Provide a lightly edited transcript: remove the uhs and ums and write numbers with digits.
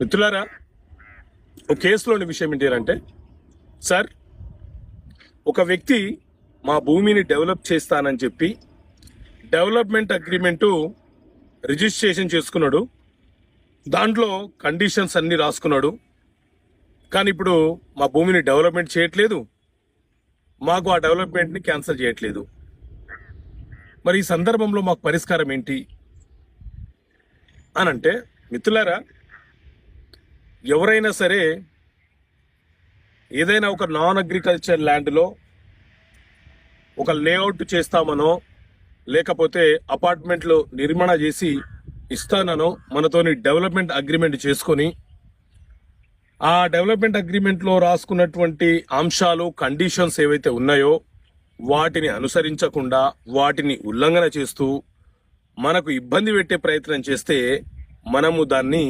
మిత్రులారా, ఒక కేసులోని విషయం ఏంటంటే, సార్, ఒక వ్యక్తి మా భూమిని డెవలప్ చేస్తానని చెప్పి డెవలప్మెంట్ అగ్రిమెంటు రిజిస్ట్రేషన్ చేసుకున్నాడు. దాంట్లో కండిషన్స్ అన్ని రాసుకున్నాడు. కానీ ఇప్పుడు మా భూమిని డెవలప్మెంట్ చేయట్లేదు, మాకు ఆ డెవలప్మెంట్ని క్యాన్సిల్ చేయట్లేదు. మరి ఈ సందర్భంలో మాకు పరిష్కారం ఏంటి అని అంటే, మిత్రులారా, ఎవరైనా సరే ఏదైనా ఒక నాన్ అగ్రికల్చర్ ల్యాండ్లో ఒక లేఅవుట్ చేస్తామనో లేకపోతే అపార్ట్మెంట్లు నిర్మాణ చేసి ఇస్తానో మనతోని డెవలప్మెంట్ అగ్రిమెంట్ చేసుకొని ఆ డెవలప్మెంట్ అగ్రిమెంట్లో రాసుకున్నటువంటి అంశాలు కండిషన్స్ ఏవైతే ఉన్నాయో వాటిని అనుసరించకుండా వాటిని ఉల్లంఘన చేస్తూ మనకు ఇబ్బంది పెట్టే ప్రయత్నం చేస్తే మనము దాన్ని